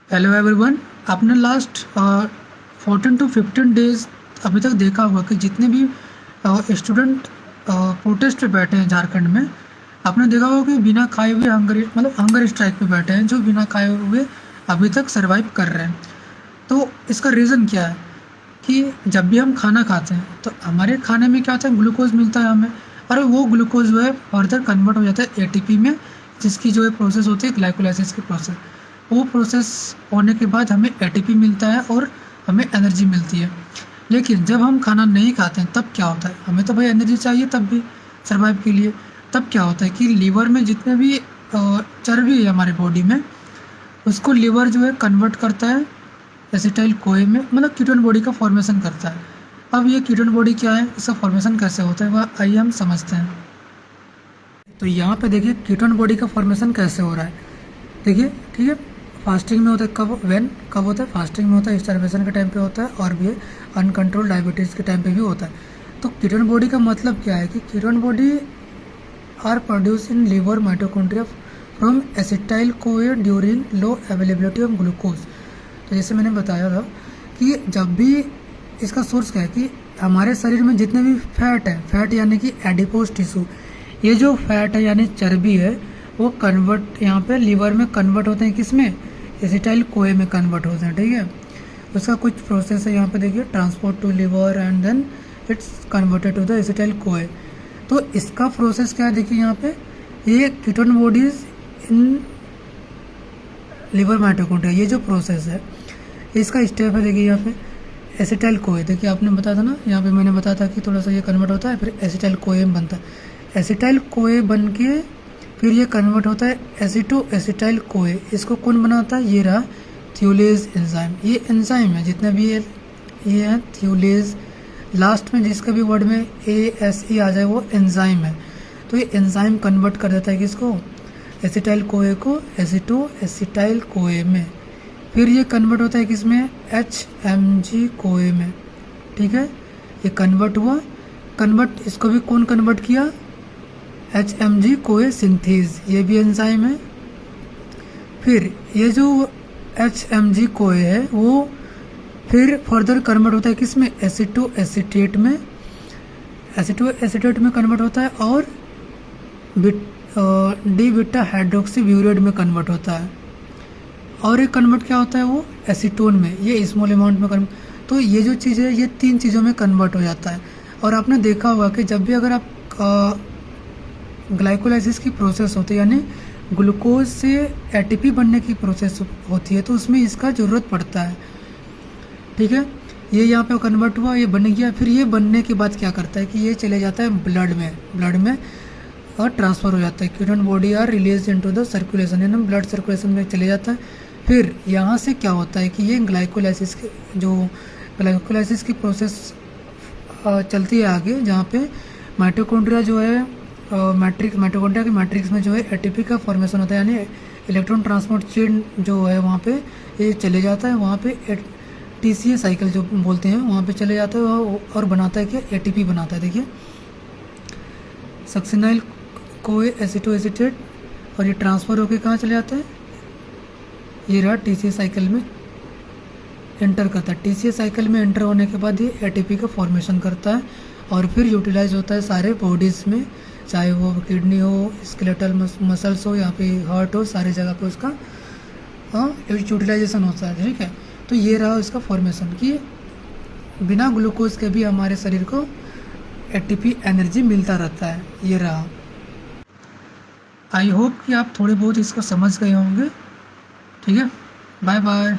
Hello everyone. आपने last 14 to 15 days अभी तक देखा होगा कि जितने भी स्टूडेंट प्रोटेस्ट पे बैठे हैं झारखंड में, आपने देखा होगा कि बिना खाए हुए हंगर स्ट्राइक पे बैठे हैं, जो बिना खाए हुए अभी तक सरवाइव कर रहे हैं। तो इसका रीज़न क्या है कि जब भी हम खाना खाते हैं तो हमारे खाने में क्या होता है, ग्लूकोज मिलता है हमें, और वो ग्लूकोज जो है फर्दर कन्वर्ट हो जाता है एटीपी में, जिसकी जो है प्रोसेस होती है ग्लाइकोलाइसिस की प्रोसेस। वो प्रोसेस होने के बाद हमें एटीपी मिलता है और हमें एनर्जी मिलती है। लेकिन जब हम खाना नहीं खाते हैं तब क्या होता है, हमें तो भाई एनर्जी चाहिए तब भी सर्वाइव के लिए। तब क्या होता है कि लीवर में जितने भी चर्बी है हमारे बॉडी में, उसको लीवर जो है कन्वर्ट करता है एसिटाइल कोए में, मतलब कीटोन बॉडी का फॉर्मेशन करता है। अब ये कीटोन बॉडी क्या है, इसका फॉर्मेशन कैसे होता है, वह आइए हम समझते हैं। तो यहाँ पे देखिए कीटोन बॉडी का फॉर्मेशन कैसे हो रहा है। देखिए ठीक है, फास्टिंग में होता है कब होता है, फास्टिंग में होता है, स्टार्वेशन के टाइम पे होता है, और भी अनकंट्रोल डायबिटीज़ के टाइम पे भी होता है। तो कीटोन बॉडी का मतलब क्या है कि ketone body are produce in liver mitochondria from acetyl CoA during low availability of glucose. तो जैसे मैंने बताया था कि जब भी इसका सोर्स क्या है कि हमारे शरीर में जितने भी फैट है, फैट यानी कि एडिपोज टिश्यू, ये जो फैट है यानी चर्बी है, वो कन्वर्ट यहाँ पे लीवर में कन्वर्ट होते हैं, किस में, एसिटाइल कोए में कन्वर्ट होते हैं। ठीक है, उसका कुछ प्रोसेस है यहाँ पे देखिए, transport to liver and then it's converted to the acetyl CoA. तो इसका प्रोसेस क्या है देखिए यहाँ पे, ये ketone bodies in liver mitochondria, ये जो प्रोसेस है इसका स्टेप है देखिए यहाँ पे एसिटाइल कोए। देखिए आपने बताया था ना, यहाँ पे मैंने बताया था कि थोड़ा सा ये कन्वर्ट होता है, फिर एसिटाइल कोए में बनता है। एसिटाइल कोए बन के फिर ये कन्वर्ट होता है एसिटो एसिटाइल कोए। इसको कौन बनाता है, ये रहा थियोलेज एंजाइम। ये एंजाइम है जितना भी ये है थियोलेज, लास्ट में जिसका भी वर्ड में ASE आ जाए वो एंजाइम है। तो ये एंजाइम कन्वर्ट कर देता है किसको, एसिटाइल कोए को एसिटो एसिटाइल कोए में। फिर ये कन्वर्ट होता है किसमें, HMG कोए में। ठीक है, ये कन्वर्ट हुआ, कन्वर्ट इसको भी कौन कन्वर्ट किया, HMG कोए सिंथेज, ये भी एंजाइम है। फिर ये जो HMG कोए है वो फिर फर्दर कन्वर्ट होता है किसमें, एसिटो एसिटेट में, एसिटो एसिटेट में कन्वर्ट होता है, और डी बीटा हाइड्रोक्सी ब्यूरेट में कन्वर्ट होता है। और एक कन्वर्ट क्या होता है वो एसीटोन में, ये स्मॉल अमाउंट में कन्वर्ट। तो ये जो चीज़ है ये 3 चीज़ों में कन्वर्ट हो जाता है। और आपने देखा होगा कि जब भी अगर आप ग्लाइकोलाइसिस की प्रोसेस होती है, यानी ग्लूकोज से एटीपी बनने की प्रोसेस होती है, तो उसमें इसका ज़रूरत पड़ता है। ठीक है, ये यहाँ पे कन्वर्ट हुआ, ये बन गया। फिर ये बनने के बाद क्या करता है कि ये चले जाता है ब्लड में और ट्रांसफ़र हो जाता है। Ketone body are release into the circulation, यानी ब्लड सर्कुलेशन में चले जाता है। फिर यहाँ से क्या होता है कि ये ग्लाइकोलाइसिस की प्रोसेस चलती है आगे, जहाँ पे माइटोकॉन्ड्रिया जो है माइटोकॉन्ड्रिया की मैट्रिक्स में जो है एटीपी का फॉर्मेशन होता है, यानी इलेक्ट्रॉन ट्रांसपोर्ट चेन जो है वहाँ पे ये चले जाता है। वहाँ पे TCA साइकिल जो बोलते हैं वहाँ पे चले जाता है और बनाता है कि एटीपी बनाता है। देखिए सक्सिनाइल कोए एसिटो एसिटेट, और ये ट्रांसफ़र होकर कहाँ चले जाता है, ये रहा TCA साइकिल में एंटर करता है। TCA साइकिल में एंटर होने के बाद ये एटीपी का फॉर्मेशन करता है, और फिर यूटिलाइज होता है सारे बॉडीज़ में, चाहे वो किडनी हो, स्केलेटल मसल्स हो, या फिर हार्ट हो, सारी जगह पे उसका यूटिलाइजेशन होता है। ठीक है, तो ये रहा उसका फॉर्मेशन कि बिना ग्लूकोज के भी हमारे शरीर को एटीपी एनर्जी मिलता रहता है। ये रहा। आई होप कि आप थोड़े बहुत इसको समझ गए होंगे। ठीक है, बाय बाय।